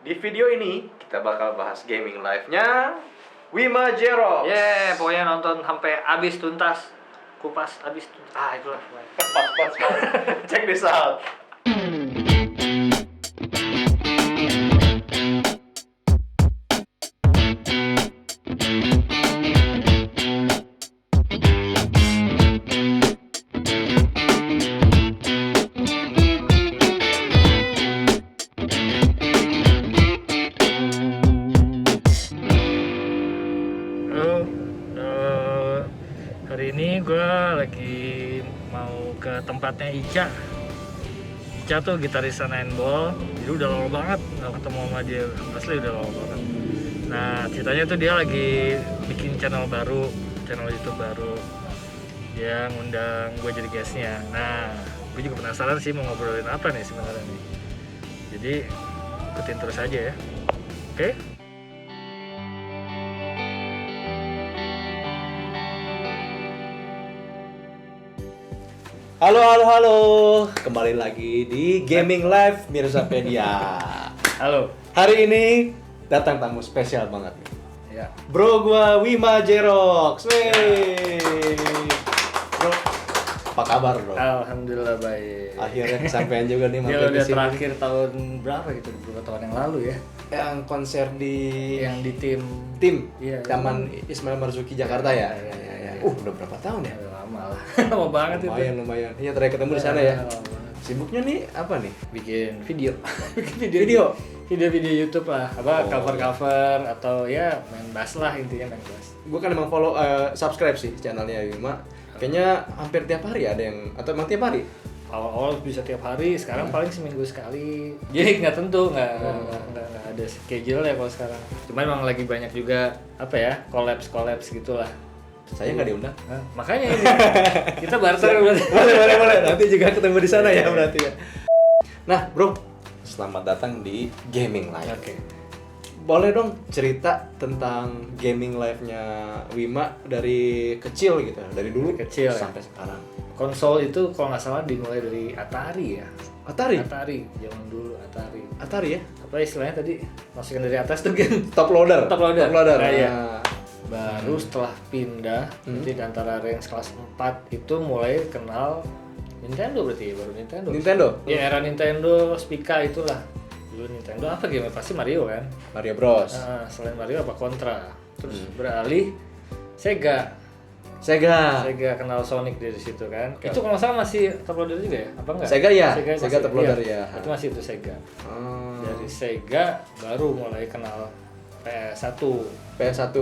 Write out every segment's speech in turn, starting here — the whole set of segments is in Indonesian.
Di video ini kita bakal bahas gaming live-nya Wima Jero. Pokoknya nonton sampai habis tuntas. Kupas habis tuntas. Itulah. Pas. Check this out. Hari ini gue lagi mau ke tempatnya Ica. Ica tuh gitaris Nine Ball. Jadi udah lama banget gak ketemu sama dia. Asli udah lama banget. Nah ceritanya tuh dia lagi bikin channel YouTube baru. Dia ngundang gue jadi guestnya. Nah gue juga penasaran sih mau ngobrolin apa nih sebenarnya nih. Jadi ikutin terus aja ya. Oke? Halo. Kembali lagi di Gaming Live Mirzapedia. Halo. Hari ini datang tamu spesial banget nih. Ya. Bro gua Wima Jerox. Wey. Bro, apa kabar bro? Alhamdulillah baik. Akhirnya kesampaian juga nih Dia mampir udah di sini. terakhir tahun berapa gitu, beberapa tahun yang lalu ya. Yang konser di Yang di tim. Iya, Iya, Taman Ismail Marzuki Jakarta ya. Iya. Udah berapa tahun ya? Lama lah. Lama banget Lumayan. Iya, terakhir ketemu di sana ya. Lama banget. Sibuknya nih apa nih? Bikin video. Video YouTube lah. Oh, Cover atau ya main bass lah, intinya main bass. Gue kan emang follow subscribe sih channelnya Wima. Kayaknya hampir tiap hari ada yang atau emang tiap hari? Awal-awal bisa tiap hari, sekarang paling seminggu sekali. Jadi nggak tentu, nggak ada schedule ya kalau sekarang. Cuman emang lagi banyak juga apa ya, collabs gitulah. Saya nggak diundang. Makanya ini kita barter berarti. Boleh. Nanti juga ketemu di sana ya berarti ya. Nah, bro, selamat datang di Gaming Live. Oke. Boleh dong cerita tentang gaming live-nya Wima dari kecil gitu, dari dulu Kecil ya? sampai sekarang. Konsol itu kalau nggak salah dimulai dari Atari ya. Atari, Zaman dulu Atari. Atari ya? Apa istilahnya tadi? Masukin dari atas tuh game. Top loader. Top loader. Nah, iya. Nah, Baru setelah pindah, jadi di antara range kelas 4 itu mulai kenal Nintendo berarti, baru Nintendo. Nintendo? Ya era Nintendo, Spica itulah. Dulu Nintendo apa game? Pasti Mario kan? Mario Bros. Nah, selain Mario apa Contra. Terus beralih Sega kenal Sonic dari situ kan. Itu kalau nggak salah masih top loader juga ya? Apa enggak? Sega ya? Sega Sega top loader ya. Itu masih itu Sega. Oh. Dari Sega baru mulai kenal PS1. PS1.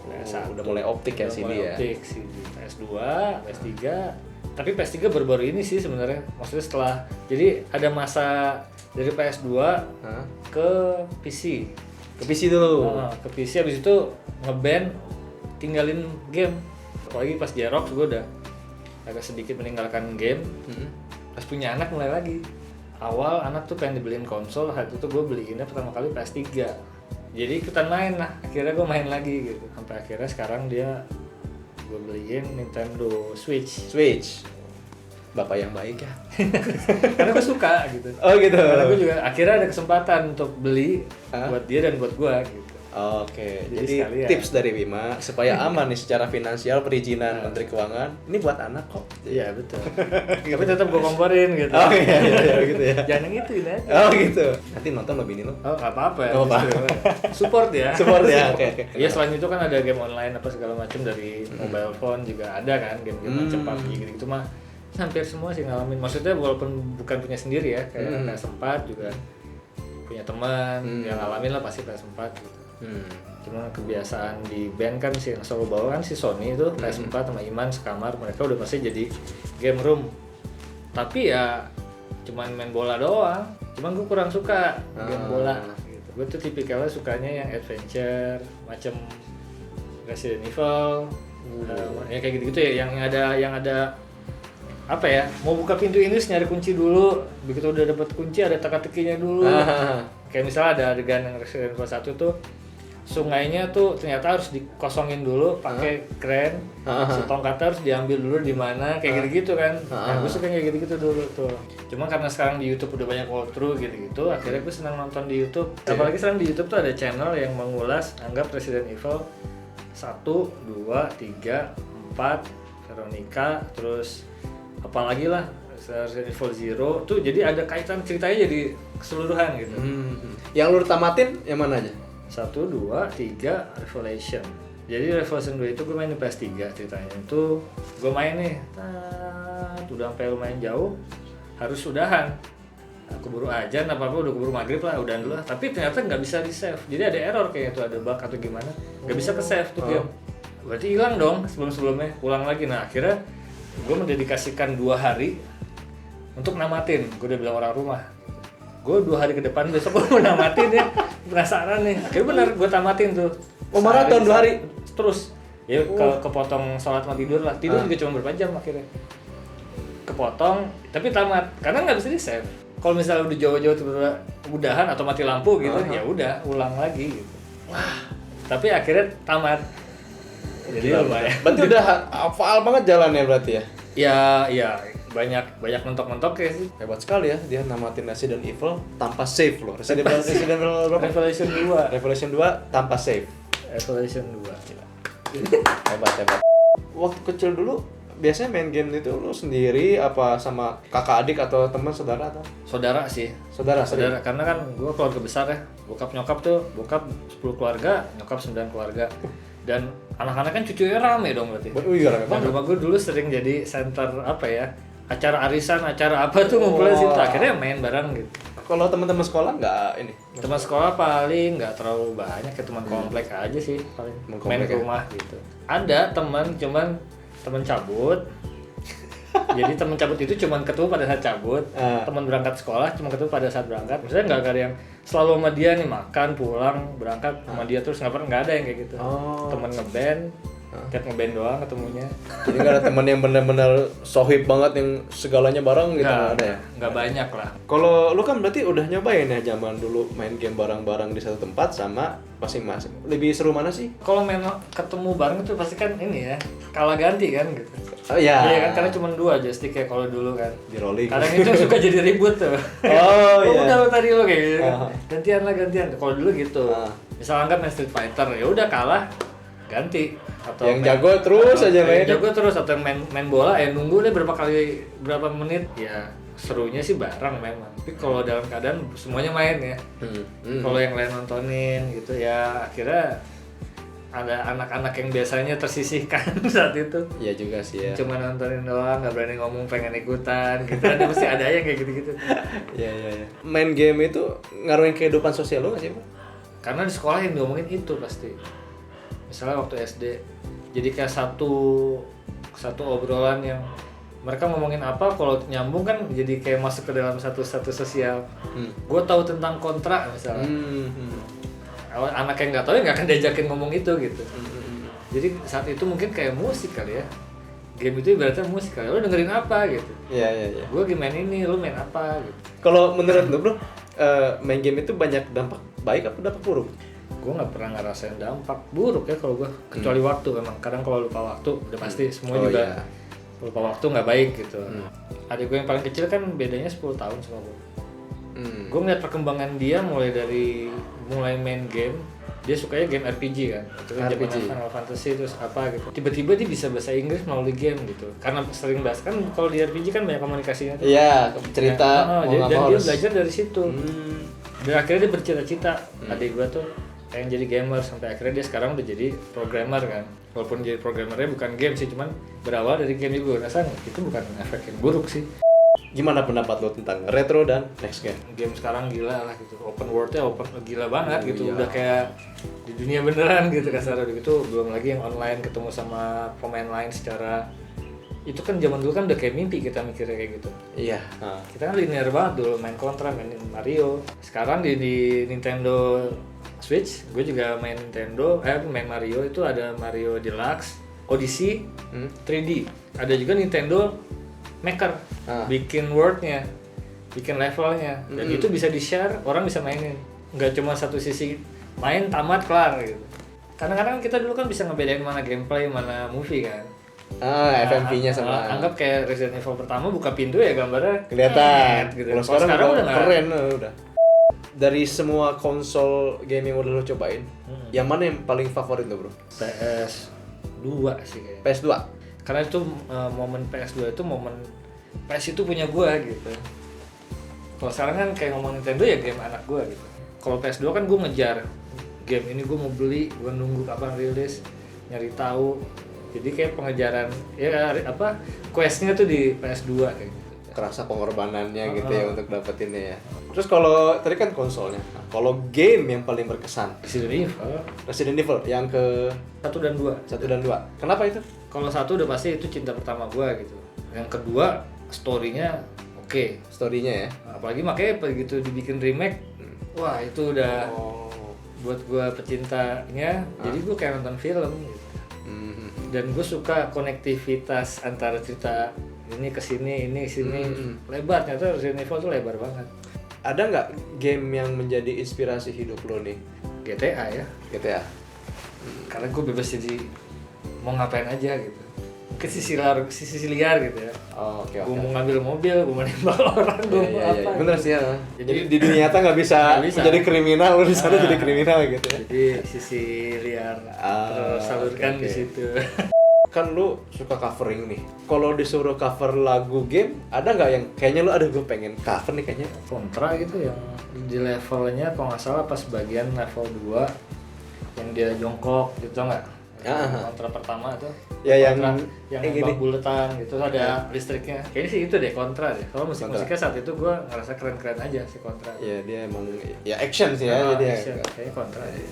PS1. Udah mulai optik ya Udah CD mulai ya. optik CD. PS2, PS3. Tapi PS3 baru-baru ini sih sebenarnya. Maksudnya setelah jadi ada masa dari PS2 Hah? ke PC. Ke PC dulu. Ke PC habis itu ngeband tinggalin game. Apalagi pas Xerox gue udah agak sedikit meninggalkan game. Pas punya anak mulai lagi. Awal anak tuh pengen dibeliin konsol, waktu itu gue beliinnya pertama kali PS3. Jadi ikutan main lah, akhirnya gue main lagi gitu. Sampai akhirnya sekarang dia gue beliin Nintendo Switch. Bapak yang baik ya. Karena gue suka gitu. Oh gitu. Karena gue juga akhirnya ada kesempatan untuk beli Hah? buat dia dan buat gue gitu. Oke, Jadi jadi sekalian. tips dari Wima supaya aman nih secara finansial perizinan Menteri Keuangan. Ini buat anak kok. Iya betul. Tapi tetap gue komporin gitu. Oh iya gitu ya. Jangan yang itu ini aja. Oh gitu. Nanti nonton lo bini lo. Oh nggak apa-apa ya. Nggak apa-apa. justru. Support ya. Support ya. Oke. Iya selain itu kan ada game online apa segala macam dari mobile phone juga ada kan game-game macam PUBG gitu mah hampir semua sih ngalamin. Maksudnya walaupun bukan punya sendiri ya kayak PS4 juga punya teman yang ngalamin lah pasti PS4 gitu. Cuma kebiasaan di band kan sih yang selalu bawa kan si Sony itu PS4 sama Iman sekamar, mereka udah pasti jadi game room. Tapi ya cuman main bola doang. Cuman gue kurang suka game bola gitu. Gue tuh tipikalnya sukanya yang adventure, macam Resident Evil, ya kayak gitu-gitu ya, yang ada apa ya? Mau buka pintu ini nyari kunci dulu. Begitu udah dapet kunci ada teka-tekinya dulu. Kayak misalnya ada adegan yang Resident Evil 1 tuh sungainya tuh ternyata harus dikosongin dulu pakai kren, si tongkatnya harus diambil dulu di mana, kayak gitu-gitu kan. Nah, gue suka kayak gitu-gitu dulu tuh. Cuma karena sekarang di YouTube udah banyak walkthrough gitu-gitu, akhirnya gue senang nonton di YouTube. Apalagi sekarang di YouTube tuh ada channel yang mengulas, anggap Resident Evil 1, 2, 3, 4, Veronica, terus apalagi lah Resident Evil Zero tuh, jadi ada kaitan ceritanya jadi keseluruhan gitu. Yang lu tamatin yang mana aja? 1, 2, 3, Revelation. Jadi Revelation 2 itu gue main di PS3 ceritanya. Itu gue main nih, udah sampai lumayan jauh, harus udahan. Nah, keburu ajan apa-apa, udah keburu maghrib lah, udahan dulu lah. Tapi ternyata nggak bisa di save. Jadi ada error kayak itu, ada bug atau gimana. Nggak bisa ke save tuh game. Berarti hilang dong sebelum-sebelumnya, ulang lagi. Nah akhirnya gue mendedikasikan 2 hari untuk namatin. Gue udah bilang orang rumah, gue 2 hari ke depan besok gue mau namatin ya, penasaran nih. Akhirnya bener gue tamatin tuh. Oh, maraton 2 hari terus ya, kepotong sholat sama tidur lah. Tidur juga cuma berapa jam akhirnya, kepotong tapi tamat karena nggak bisa di save. Kalau misalnya udah jauh-jauh tiba-tiba udahan atau mati lampu gitu, ya udah ulang lagi gitu. Wah, tapi akhirnya tamat. Jadi lumayan. Berarti udah hafal banget jalannya berarti ya? Ya banyak mentok-mentok ya sih. Hebat sekali ya dia namatin Resident Evil tanpa save loh. Resident Evil berapa? Revelation 2. Revelation 2 tanpa save. Revelation 2. Hebat. Waktu kecil dulu biasanya main game itu lu sendiri apa sama kakak adik atau teman saudara atau? Saudara sih. Saudara Karena kan gue keluarga besar ya. Bokap 10 keluarga, nyokap 9 keluarga. Dan anak-anak kan cucunya rame dong berarti. Oh iya rame banget. Rumah gue dulu sering jadi center apa ya, acara arisan, acara apa tuh ngumpulnya situ. Akhirnya main bareng gitu. Kalau teman-teman sekolah nggak ini? Teman sekolah paling nggak terlalu banyak, kayak teman komplek aja sih paling. Main ke rumah gitu. Ada teman, cuman teman cabut. Jadi teman cabut itu cuman ketemu pada saat cabut. Teman berangkat sekolah cuma ketemu pada saat berangkat. Misalnya nggak ada yang selalu sama dia nih, makan pulang berangkat sama dia terus, nggak ada yang kayak gitu. Teman ngeband, tiap ngeband doang ketemunya. Jadi nggak ada teman yang benar-benar sohib banget yang segalanya bareng gitu, nggak ada ya? Nggak banyak lah. Kalau lu kan berarti udah nyobain ya zaman dulu main game bareng-bareng di satu tempat sama masing-masing. Lebih seru mana sih? Kalau main ketemu bareng itu pasti kan ini ya, kalah ganti kan gitu. Oh iya. Iya kan, karena cuma 2 joystick ya kalau dulu kan. Di rolling. Kadang itu suka jadi ribut tuh. Oh iya. Udah lo tadi lo kayak gitu. Gantian. Kalau dulu gitu. Misal anggap main Street Fighter, ya udah kalah ganti. Atau yang jago terus aja main. Jago terus, atau main bola ya nunggu deh berapa menit ya. Serunya sih bareng memang. Tapi kalau dalam keadaan semuanya main ya. Kalau yang lain nontonin gitu ya, akhirnya ada anak-anak yang biasanya tersisihkan saat itu. Iya juga sih ya. Cuma nontonin doang, nggak berani ngomong, pengen ikutan gitu. Ada pasti ada yang kayak gitu-gitu. Iya. Main game itu ngaruhin kehidupan sosial lo nggak sih, Pak? Karena di sekolah yang diomongin itu pasti. Misalnya waktu SD, jadi kayak satu obrolan yang mereka ngomongin apa, kalau nyambung kan jadi kayak masuk ke dalam satu sosial. Gue tahu tentang Kontra misalnya. Anak yang nggak tahu ya nggak akan diajakin ngomong itu gitu. Jadi saat itu mungkin kayak musik kali ya. Game itu ibaratnya musik kali. Lo dengerin apa gitu. Iya. Gue lagi main ini, lo main apa gitu. Kalau menurut lu bro, main game itu banyak dampak baik apa dampak buruk? Gue nggak pernah ngerasain dampak buruk ya kalau gue, kecuali waktu memang. Kadang kalau lupa waktu udah pasti semua juga. Lupa waktu nggak baik gitu. Adik gue yang paling kecil kan bedanya 10 tahun sama gue. Gue ngeliat perkembangan dia mulai main game. Dia sukanya game RPG kan. Itu kan zaman Final Fantasy terus apa gitu. Tiba-tiba dia bisa bahasa Inggris melalui game gitu. Karena sering bahas kan, kalau di RPG kan banyak komunikasinya. Iya, cerita. Dan dia belajar dari situ. Dan akhirnya dia bercita-cita. Adik gue tuh pengen jadi gamer, sampai akhirnya dia sekarang udah jadi programmer kan. Walaupun jadi programmernya bukan game sih, cuman berawal dari game juga. Rasa itu bukan efek yang buruk sih. Gimana pendapat lo tentang retro dan next gen? Game sekarang gila lah gitu, open world-nya gila banget gitu, udah kayak di dunia beneran gitu kasarnya gitu. Belum lagi yang online, ketemu sama pemain lain secara, itu kan zaman dulu kan udah kayak mimpi kita mikirnya kayak gitu. Iya. Kita kan linear banget dulu, main Contra, main Mario. Sekarang di Nintendo Switch, gue juga main main Mario. Itu ada Mario Deluxe, Odyssey, 3D. Ada juga Nintendo Maker, bikin world-nya, bikin levelnya, dan itu bisa di-share, orang bisa mainin. Nggak cuma satu sisi main tamat kelar gitu. Kadang-kadang kita dulu kan bisa ngebedain mana gameplay mana movie kan. FMV-nya sama. Anggap kayak Resident Evil pertama buka pintu ya gambarnya Kelihatan. gitu. Kalau Kalau sekarang udah nggak. keren udah. Dari semua konsol game yang udah lo cobain, yang mana yang paling favorit lo bro? PS2 sih kayaknya. PS2? Karena itu momen PS2 itu momen PS itu punya gua gitu. Kalau sekarang kan kayak ngomong Nintendo ya game anak gua gitu. Kalau PS2 kan gua ngejar game ini gua mau beli, gua nunggu kapan rilis, nyari tahu. Jadi kayak pengejaran ya questnya tuh di PS2 kayak gitu. Kerasa pengorbanannya gitu ya untuk dapetinnya ya. Terus kalau tadi kan konsolnya. Nah, kalau game yang paling berkesan Resident Evil yang ke 1 dan 2. 1 dan 2. Kenapa itu? Kalau 1 udah pasti itu cinta pertama gua gitu. Yang kedua story-nya oke. Story-nya ya. Apalagi makanya begitu dibikin remake, wah itu udah buat gua pecintanya. Jadi gua kayak nonton film gitu. Dan gue suka konektivitas antara cerita ini ke sini, ini ke sini. Lebar, ternyata Resident Evil tuh lebar banget. Ada nggak game yang menjadi inspirasi hidup lo nih? GTA ya. GTA. Karena gue bebas jadi mau ngapain aja gitu. Ke sisi liar gitu ya. Oke. Gue mau ngambil mobil, gue mau nembak orang, gue mau apa. Bener gitu. sih ya. Jadi di dunia nyata nggak bisa jadi kriminal, lo di sana jadi kriminal gitu ya. Jadi sisi liar terus salurkan di situ. Kan lu suka covering nih. Kalau disuruh cover lagu game, ada nggak yang kayaknya lu gue pengen cover nih kayaknya? Kontra gitu yang di levelnya kalau nggak salah pas bagian level 2 yang dia jongkok gitu nggak? Kontra pertama tuh. Ya kontra, yang ini buletan gitu ada listriknya. Kayaknya sih itu deh kontra deh. Kalau musiknya saat itu gue ngerasa keren-keren aja si kontra. Ya dia emang ya action sih ya jadi. Kayaknya kontra deh.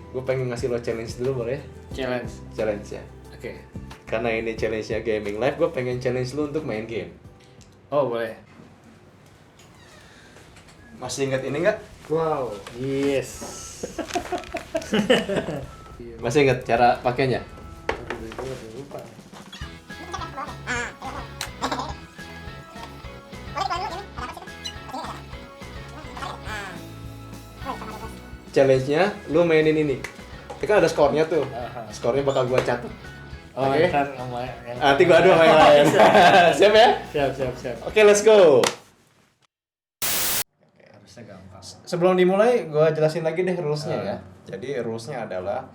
Gue pengen ngasih lo challenge dulu boleh? Challenge ya. Oke. Karena ini challenge-nya gaming live, gue pengen challenge lu untuk main game. Oh boleh. Masih ingat ini nggak? Wow. Yes. Masih ingat cara pakainya? Lupa. Challenge-nya, lu mainin ini. Ini kan ada skornya tuh. Skornya bakal gua catat. Oke. Ntar sama yang Nanti gua adu sama yang lain. Siap ya? Siap. Oke, let's go. Harusnya gampang. Sebelum dimulai, gua jelasin lagi deh rules-nya ya. Jadi rules-nya adalah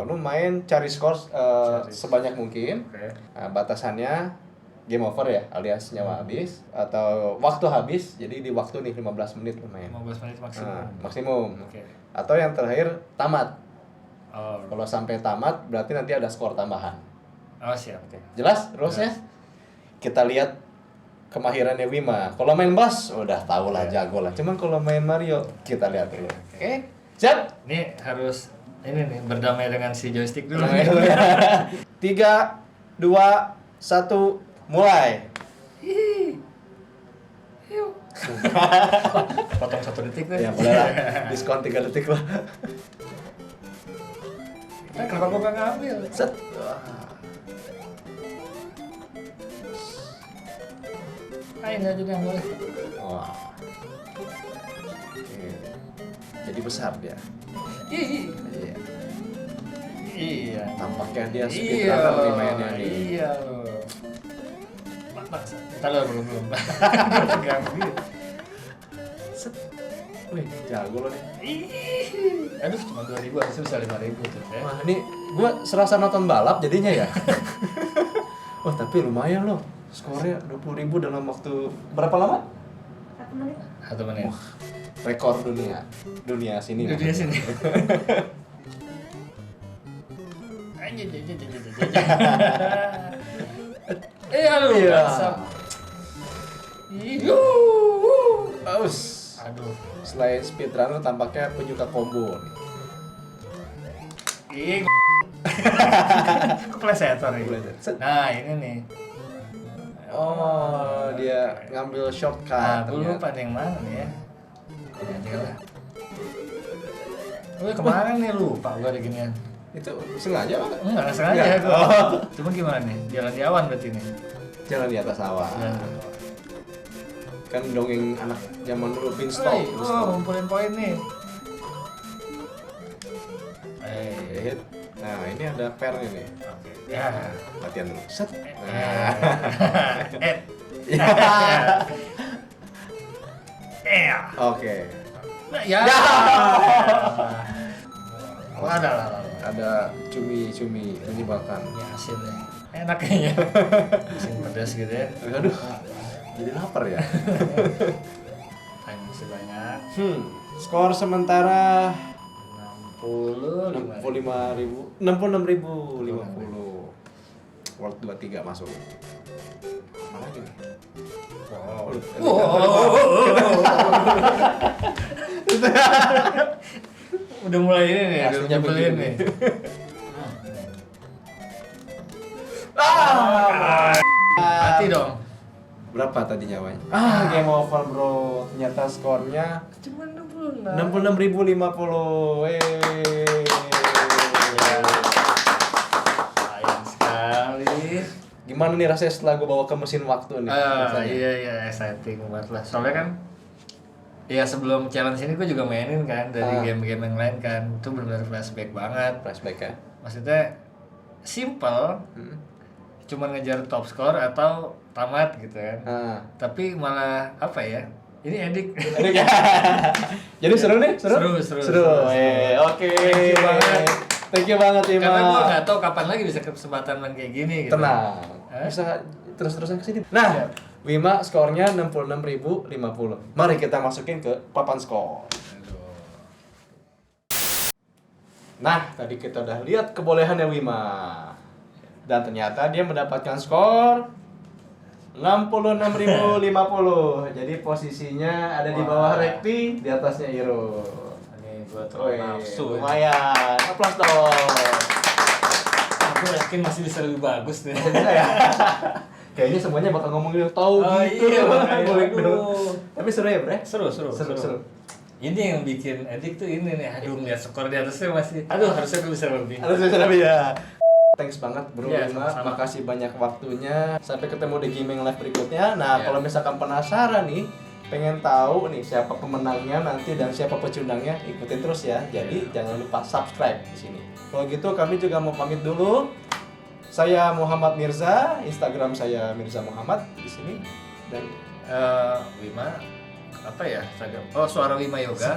lu main cari skor sebanyak mungkin. Oke. Batasannya game over ya, alias nyawa habis atau waktu habis. Jadi di waktu nih 15 menit lu main. 15 menit maksimum. Maksimum. Oke. Atau yang terakhir tamat. Oh. Kalau sampai tamat berarti nanti ada skor tambahan. Oh siap. Oke. Jelas rules-nya? Kita lihat kemahirannya Wima. Kalau main bass udah tau lah, jago lah. Cuman kalau main Mario kita lihat dulu. Oke? Siap? Ini harus ini nih berdamai dengan si joystick dulu. 3, 2, 1, mulai. Potong 1 detik deh. Ya boleh lah. Diskon 3 detik lah. Kenapa gua nggak ngambil? Set. Ayo nggak jadi yang boleh. Wah. Oke. Jadi besar dia. Iya. Iya. Tampaknya dia speedrunner nih mainnya nih. Iya. Maksa. Entar belum. Ganggu. Set. Wih, jago lo nih. Aduh, cuma 2.000 harusnya bisa 5.000 tuh ya. Wah, ini gua serasa nonton balap jadinya ya. Wah, tapi lumayan loh. Skornya 20.000 dalam waktu berapa lama? 1 menit. 1 menit. Wah, rekor dunia. Dunia sini. Dunia sini. Aduh, WhatsApp. Aus. Aduh. Selain speedrunner tampaknya penyuka combo nih. Keplesetan nih. Set. Nah, ini nih. Oh, dia ngambil shortcut. Nah, gue ternyata. lupa ada yang mana nih ya. Ya lah. Gue kemarin nih lupa gue ada ginian. Itu sengaja apa? Enggak sengaja Enggak. gue. Oh. Cuma gimana nih? Jalan di awan berarti nih. Jalan di atas awan. Kan dongeng anak zaman dulu Beanstalk. Ngumpulin poin nih. Hit. Nah, ini ada pair ini. Oke. Ya. Latihan dulu. Set. Ya. Oke. Ya. Oh, ada. Ada cumi menyebalkan. Ini hasil deh. Enak kayaknya. Mesin pedas gitu ya. Aduh. Jadi lapar ya. Time masih banyak. Skor sementara 65.000. 66.050. World 23 masuk. Mana lagi nih? Udah mulai ini nih, udah Aslinya nyebelin begini. nih. Mati dong. Berapa tadi nyawanya? Game over bro. Ternyata skornya Cuma 66. 66.050. Sayang sekali. Gimana nih rasanya setelah gue bawa ke mesin waktu nih? rasanya? Iya, exciting banget lah. Soalnya kan ya sebelum challenge ini gue juga mainin kan dari game-game yang lain kan. Itu benar-benar flashback banget. Flashback ya? Maksudnya simple, cuman ngejar top score atau tamat gitu kan. Tapi malah apa ya? Ini edik. Jadi seru nih? Seru. Oke. Thank you banget Ima. Karena gue nggak tahu kapan lagi bisa kesempatan main kayak gini. Gitu. Tenang. Bisa terus-terusan kesini. Nah, Wima skornya 66.050. Mari kita masukin ke papan skor. Nah, tadi kita udah lihat kebolehannya Wima. Dan ternyata dia mendapatkan skor 66.050. Jadi posisinya ada di bawah Rekti, di atasnya Iro. Ini gue terlalu nafsu. Lumayan. Aplaus dong. Aku yakin masih bisa lebih bagus nih. Kayaknya semuanya bakal ngomongin tahu gitu. Iya, Boleh aduh. dong. Tapi seru ya, Bre? Seru. Ini yang bikin edik tuh ini nih. Aduh, ngeliat skor di atasnya masih. Aduh, harusnya gue bisa lebih. Harus bisa lebih ya. Thanks banget bro Ya, Wima, sama-sama. makasih banyak waktunya. Sampai ketemu di gaming live berikutnya. Nah, Ya. kalau misalkan penasaran nih, pengen tahu nih siapa pemenangnya nanti dan siapa pecundangnya, ikutin terus ya. Jadi jangan lupa subscribe di sini. Kalau gitu kami juga mau pamit dulu. Saya Muhammad Mirza, Instagram saya Mirza Muhammad di sini dan Wima apa ya Instagram? Oh, Suara Wima Yoga.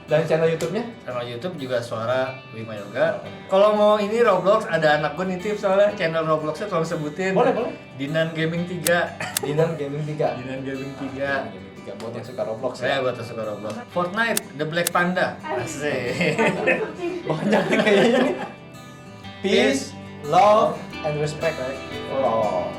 dan channel YouTube-nya. Channel YouTube juga Suara Wima Yoga. Kalau mau ini Roblox ada anak gue nitip soalnya channel Robloxnya tolong sebutin. Boleh. Dinan Gaming 3. Dinan Gaming 3. Dinan Gaming 3. Gaming 3 buat yang suka Roblox Saya ya. buat yang suka Roblox. Fortnite The Black Panda. Asik. Banyak nih kayaknya nih. Peace, love, and respect for all.